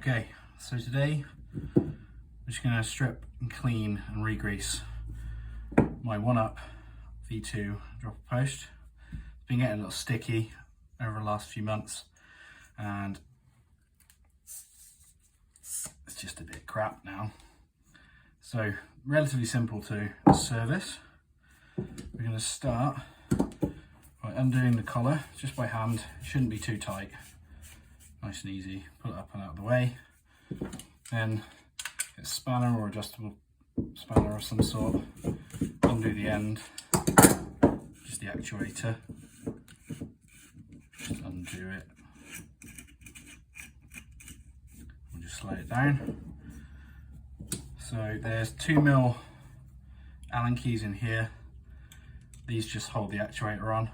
Okay, so today I'm just going to strip and clean and re-grease my OneUp V2 Dropper Post. It's been getting a little sticky over the last few months and it's just a bit crap now. So relatively simple to service. We're going to start by undoing the collar just by hand. It shouldn't be too tight. Nice and easy. Pull it up and out of the way. Then get a spanner or adjustable spanner of some sort. Undo the end. Just the actuator. Just undo it. We'll just slide it down. So there's 2mm Allen keys in here. These just hold the actuator on.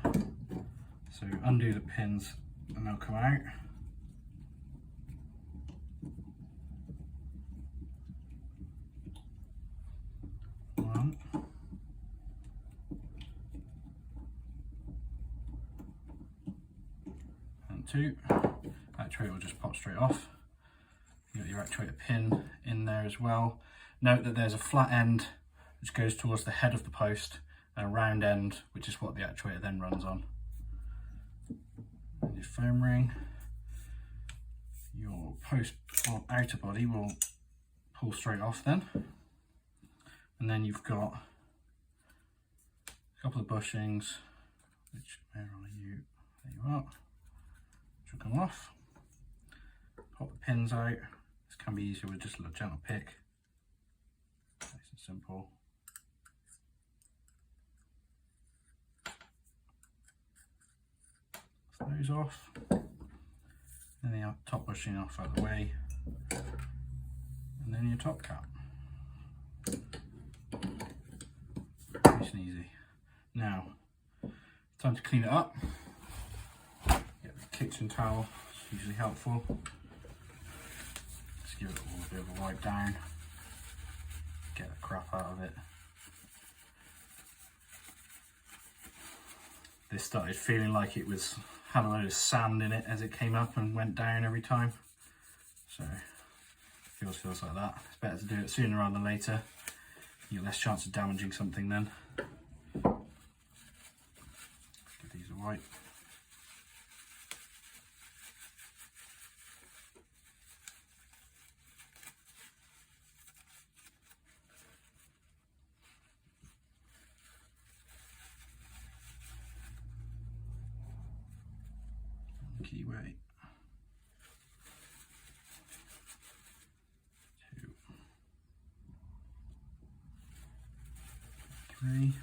So undo the pins and they'll come out. One. And two. Actuator will just pop straight off. You got your actuator pin in there as well. Note that there's a flat end which goes towards the head of the post and a round end which is what the actuator then runs on. And your foam ring. Your post or outer body will pull straight off then. And then you've got a couple of bushings, which where are you? There you are. Which will come off. Pop the pins out. This can be easier with just a little gentle pick. Nice and simple. Those off. Then the top bushing off out of the way. And then your top cap. Nice and easy. Now, time to clean it up. Get the kitchen towel, it's usually helpful. Just give it all a bit of a wipe down. Get the crap out of it. This started feeling like it had a load of sand in it as it came up and went down every time. So, feels like that. It's better to do it sooner rather than later. You get less chance of damaging something then. Let's give these a wipe. Key way. 2, 3.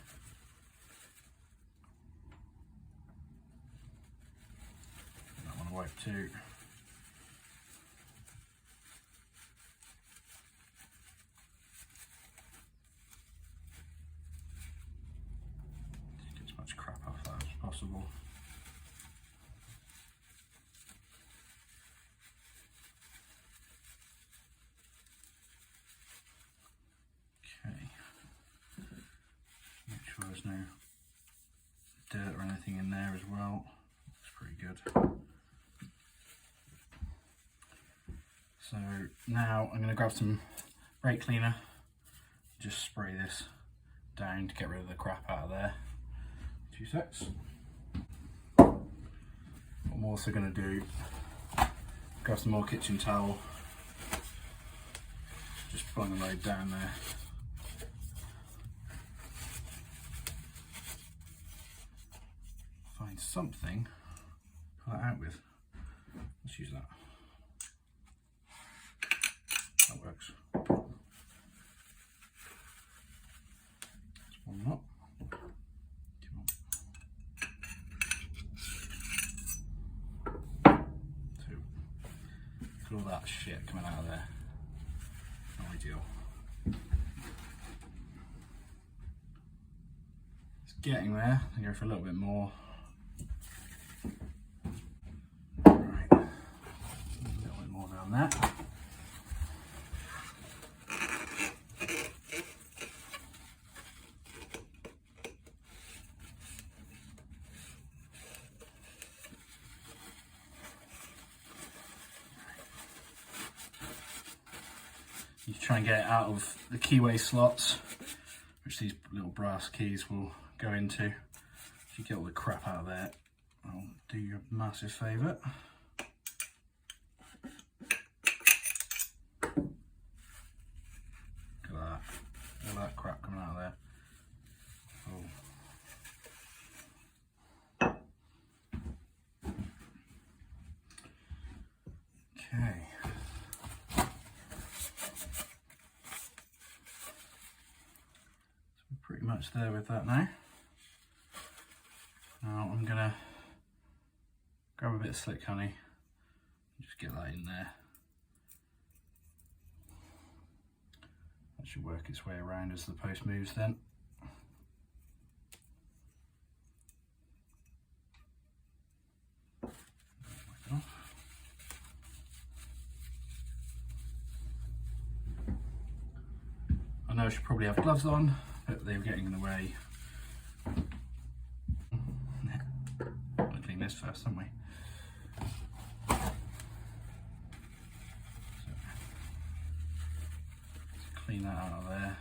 I want to wipe 2. Get as much crap off that as possible. There's no dirt or anything in there as well. Looks pretty good. So now I'm going to grab some brake cleaner, just spray this down to get rid of the crap out of there. 2 secs. What I'm also going to do, grab some more kitchen towel, just bung the load down there. Find something to pull it out with. Let's use that. That works. That's one up. 2. Look at all that shit coming out of there. Not ideal. It's getting there. I go for a little bit more. That. You try and get it out of the keyway slots, which these little brass keys will go into. If you get all the crap out of there, I'll do you a massive favour. Look at that, all that crap coming out of there. Oh. Okay. So we're pretty much there with that now. Now I'm gonna grab a bit of slick honey and just get that in there. That should work its way around as the post moves then. I know I should probably have gloves on, but they were getting in the way. I'll clean this first, haven't we? So, clean that out of there.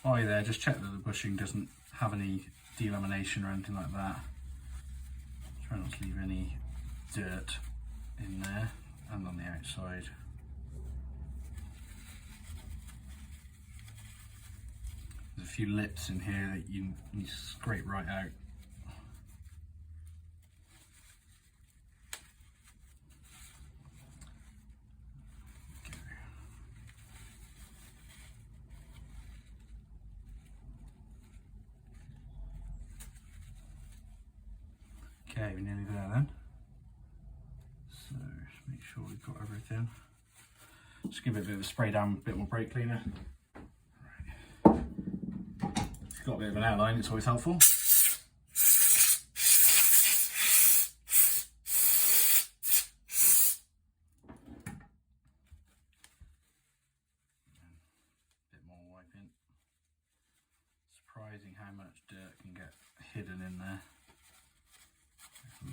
While you're there, just check that the bushing doesn't have any delamination or anything like that. Try not to leave any dirt in there and on the outside. There's a few lips in here that you scrape right out. Okay, we're nearly there then. So just make sure we've got everything. Just give it a bit of a spray down, a bit more brake cleaner. Right. If you've got a bit of an outline, it's always helpful. A bit more wiping. Surprising how much dirt can get hidden in there.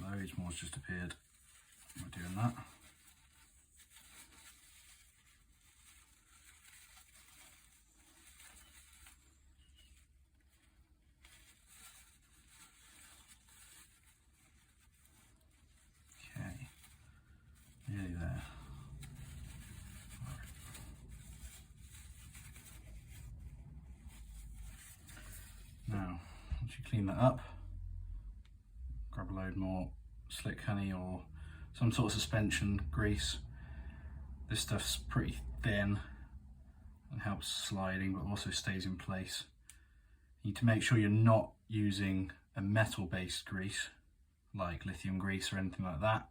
Loads more's just appeared. We're doing that. Okay, nearly there. Now, once you clean that up, grab a load more slick honey or some sort of suspension grease. This stuff's pretty thin and helps sliding, but also stays in place. You need to make sure you're not using a metal-based grease like lithium grease or anything like that,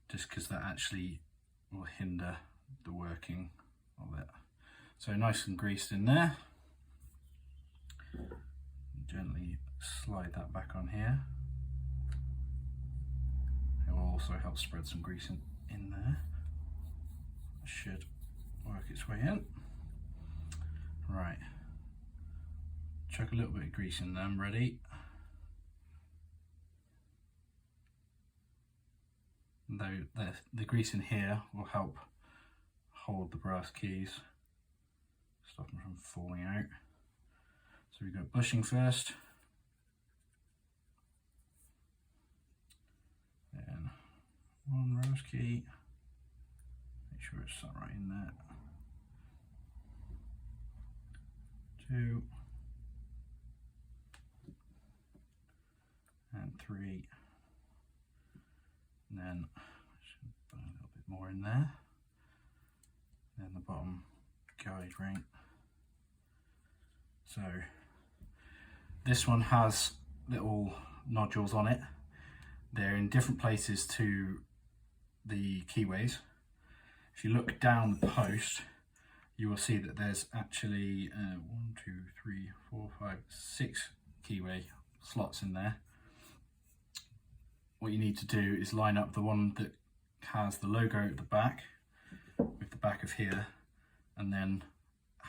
just because that actually will hinder the working of it. So nice and greased in there. Gently slide that back on here. It will also help spread some grease in there. It should work its way in. Right, chuck a little bit of grease in there, I'm ready. Though the grease in here will help hold the brass keys, stop them from falling out. So we've got bushing first. Then one rose key, make sure it's sat right in there. 2 and 3, and then should put a little bit more in there. Then the bottom guide ring. So this one has little nodules on it. They're in different places to the keyways. If you look down the post, you will see that there's actually 1, 2, 3, 4, 5, 6 keyway slots in there. What you need to do is line up the one that has the logo at the back with the back of here, and then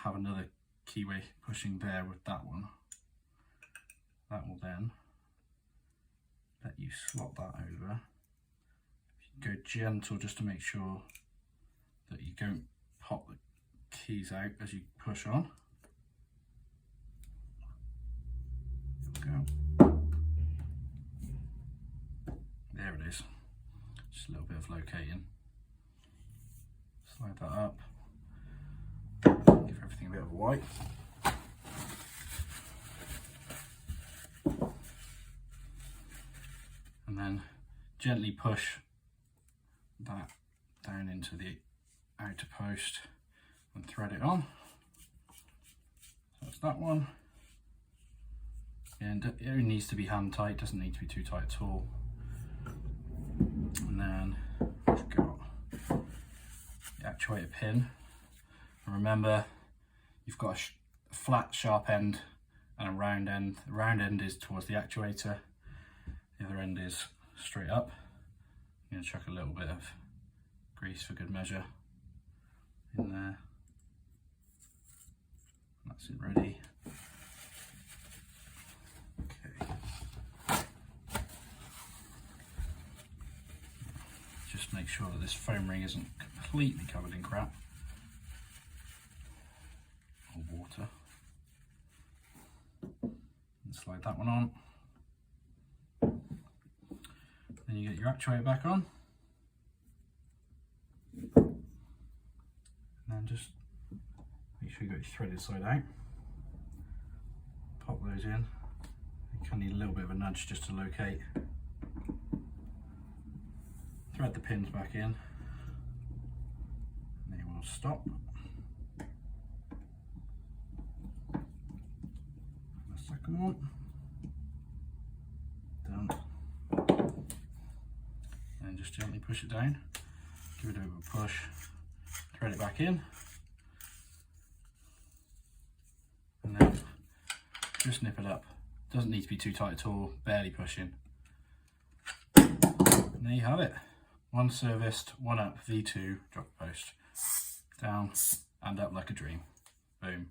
have another keyway pushing there with that one. That will then let you slot that over. If you go gentle just to make sure don't pop the keys out as you push on. There we go. There it is. Just a little bit of locating. Slide that up. Give everything a bit of a wipe. And then gently push that down into the outer post and thread it on. So that's that one. And it only needs to be hand tight, doesn't need to be too tight at all. And then we've got the actuator pin. And remember, you've got a flat sharp end and a round end. The round end is towards the actuator, the other end is straight up. I'm going to chuck a little bit of grease for good measure in there. That's it ready. Okay. Just make sure that this foam ring isn't completely covered in crap or water. And slide that one on. Then you get your actuator back on. And then just make sure you got your threaded side out. Pop those in. You kind of need a little bit of a nudge just to locate. Thread the pins back in. And they will stop. And the second one. Done. And just gently push it down. Give it a bit of a push. Thread it back in. And then just nip it up. Doesn't need to be too tight at all, barely pushing. And there you have it. One serviced OneUp V2 Dropper Post. Down and up like a dream. Boom.